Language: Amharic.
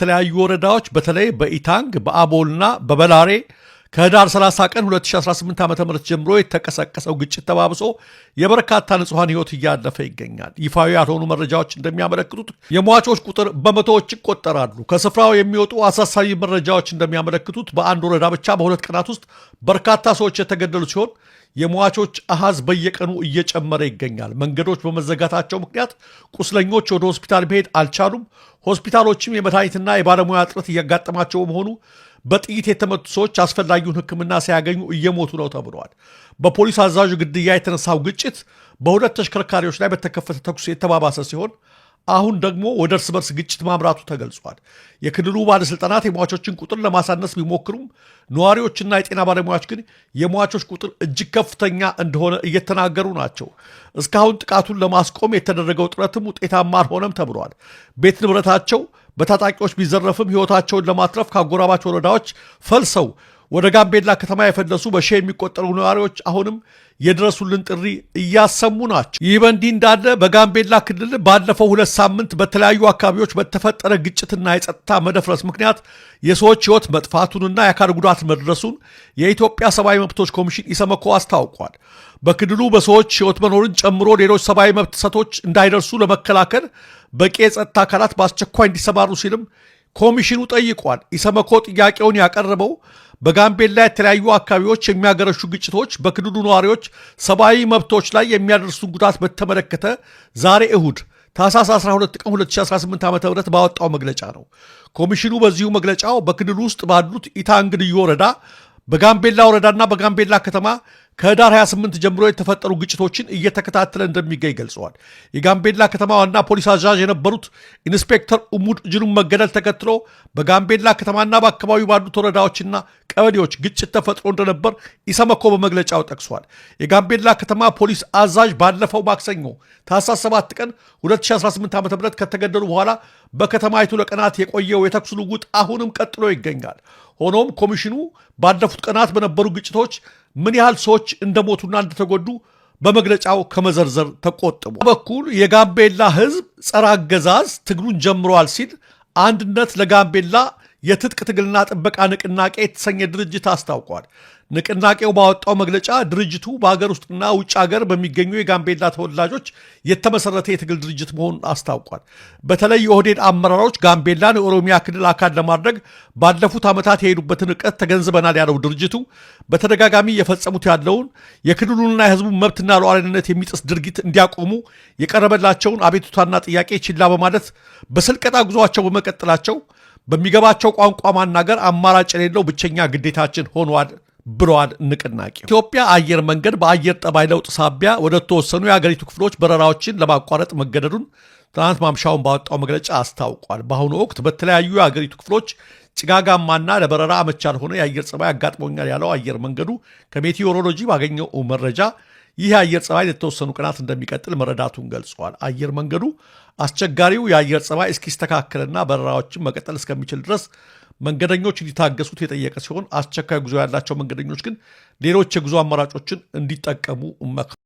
በተለያዩ ወረዳዎች በተለይ በኢታንግ በአቦልና በበላሬ ከህዳር 30 ቀን 2018 ዓ.ም ጀምሮ የተቀሰቀሰው ግጭት ተባብሶ የበርካታ ንጹሃን ህይወት እያለፈ ይገኛል። ይፋዊ ያልሆኑ መረጃዎች እንደሚያመለክቱት የሟቾች ቁጥር በመቶዎች ይቆጠራሉ። ከስፍራው የሚወጡ አሳሳቢ መረጃዎች እንደሚያመለክቱት በአንድ ወረዳ ብቻ በሁለት ቀናት ውስጥ በርካታ ሰዎች የተገደሉ ሲሆን የሟቾች አሃዝ በየቀኑ እየጨመረ ይገኛል። መንገዶች በመዘጋታቸው ምክንያት ቁስለኞች ወደ ሆስፒታል መሄድ አልቻሉም። ሆስፒታሎችም የመድኃኒትና የባለሙያ እጥረት እያጋጠማቸው በመሆኑ በጥይት የተመቱ ሰዎች አስፈላጊውን ሕክምና ሳያገኙ እየሞቱ ነው ተብሏል። በፖሊስ አዛዡ ግድያ የተነሳው ግጭት በሁለት ተሽከርካሪዎች ላይ በተከፈተ ተኩስ የተባባሰ ሲሆን አሁን ደግሞ ወደ እርስ በርስ ግጭት ማምራቱ ተገልጿል። የክልሉ ባለስልጣናት የሟቾችን ቁጥር ለማሳነስ ቢሞክሩም ነዋሪዎችና የጤና ባለሙያዎች ግን የሟቾች ቁጥር እጅግ ከፍተኛ እንደሆነ እየተናገሩ ናቸው። እስካሁን ጥቃቱን ለማስቆም የተደረገው ጥረትም ውጤታማ አልሆነም ተብሏል። ቤት ንብረታቸው በታጣቂዎች ቢዘረፍም ሕይወታቸውን ለማትረፍ ከአጎራባች ወረዳዎች ፈልሰው ወደ ጋምቤላ ከተማ የፈለሱ በሺህ የሚቆጠሩ ነዋሪዎች አሁንም የድረሱልን ጥሪ እያሰሙ ናቸው። ይህ በእንዲህ እንዳለ በጋምቤላ ክልል ባለፈው 2 ሳምንት በተለያዩ አካባቢዎች በተፈጠረ ግጭትና የጸጥታ መደፍረስ ምክንያት የሰዎች ሕይወት መጥፋቱንና የአካል ጉዳት መድረሱን የኢትዮጵያ ሰብአዊ መብቶች ኮሚሽን ኢሰመኮ አስታውቋል። በክልሉ በሰዎች ሕይወት መኖርን ጨምሮ ሌሎች ሰብአዊ መብት ጥሰቶች እንዳይደርሱ ለመከላከል በቂ የጸጥታ አካላት በአስቸኳይ እንዲሰማሩ ሲልም ኮሚሽኑ ጠይቋል። ኢሰመኮ ጥያቄውን ያቀረበው በጋምቤላ የተለያዩ አካባቢዎች የሚያገረሹ ግጭቶች በክልሉ ነዋሪዎች ሰብአዊ መብቶች ላይ የሚያደርሱን ጉዳት በተመለከተ ዛሬ እሁድ ታህሳስ 12 ቀን 2018 ዓ.ም ባወጣው መግለጫ ነው። ኮሚሽኑ በዚሁ መግለጫው በክልሉ ውስጥ ባሉት ኢታንግ ልዩ ወረዳ፣ በጋምቤላ ወረዳና በጋምቤላ ከተማ ከህዳር 28 ጀምሮ የተፈጠሩ ግጭቶችን እየተከታተለ እንደሚገኝ ገልጸዋል። የጋምቤላ ከተማ ዋና ፖሊስ አዛዥ የነበሩት ኢንስፔክተር ኡሙድ ጅኑን መገደል ተከትሎ በጋምቤላ ከተማና በአካባቢው ባሉት ወረዳዎችና ቀበሌዎች ግጭት ተፈጥሮ እንደነበር ኢሰመኮ በመግለጫው ጠቅሷል። የጋምቤላ ከተማ ፖሊስ አዛዥ ባለፈው ማክሰኞ ታህሳስ 7 ቀን 2018 ዓ.ም ከተገደሉ በኋላ በከተማይቱ ለቀናት የቆየው የተኩስ ልውውጥ አሁንም ቀጥሎ ይገኛል። ሆኖም ኮሚሽኑ ባለፉት ቀናት በነበሩ ግጭቶች ምን ያህል ሰዎች እንደሞቱና እንደተጎዱ በመግለጫው ከመዘርዘር ተቆጥቧል። በኩል የጋምቤላ ህዝብ ጸረ አገዛዝ ትግሉን ጀምሯል ሲል አንድነት ለጋምቤላ የትጥቅ ትግልና ጥበቃ ንቅናቄ የተሰኘ ድርጅት አስታውቋል። ንቅናቄው ባወጣው መግለጫ ድርጅቱ በሀገር ውስጥና ውጭ ሀገር በሚገኙ የጋምቤላ ተወላጆች የተመሰረተ የትግል ድርጅት መሆኑን አስታውቋል። በተለይ የኦህዴድ አመራሮች ጋምቤላን የኦሮሚያ ክልል አካል ለማድረግ ባለፉት ዓመታት የሄዱበትን ርቀት ተገንዝበናል ያለው ድርጅቱ በተደጋጋሚ የፈጸሙት ያለውን የክልሉንና የህዝቡን መብትና ሉዓላዊነት የሚጥስ ድርጊት እንዲያቆሙ የቀረበላቸውን አቤቱታና ጥያቄ ችላ በማለት በስልቀጣ ጉዟቸው በመቀጠላቸው በሚገባቸው ቋንቋ ማናገር አማራጭ የሌለው ብቸኛ ግዴታችን ሆኗል ብለዋል ንቅናቄው። ኢትዮጵያ አየር መንገድ በአየር ጠባይ ለውጥ ሳቢያ ወደ ተወሰኑ የአገሪቱ ክፍሎች በረራዎችን ለማቋረጥ መገደዱን ትናንት ማምሻውን ባወጣው መግለጫ አስታውቋል። በአሁኑ ወቅት በተለያዩ የአገሪቱ ክፍሎች ጭጋጋማና ለበረራ አመቺ ያልሆነ የአየር ጸባይ አጋጥሞኛል ያለው አየር መንገዱ ከሜቴዎሮሎጂ ባገኘው መረጃ ይህ የአየር ጸባይ ለተወሰኑ ቀናት እንደሚቀጥል መረዳቱን ገልጿል። አየር መንገዱ አስቸጋሪው የአየር ጸባይ እስኪስተካከልና በረራዎችን መቀጠል እስከሚችል ድረስ መንገደኞች እንዲታገሱት የጠየቀ ሲሆን አስቸኳይ ጉዞ ያላቸው መንገደኞች ግን ሌሎች የጉዞ አማራጮችን እንዲጠቀሙ መክሯል።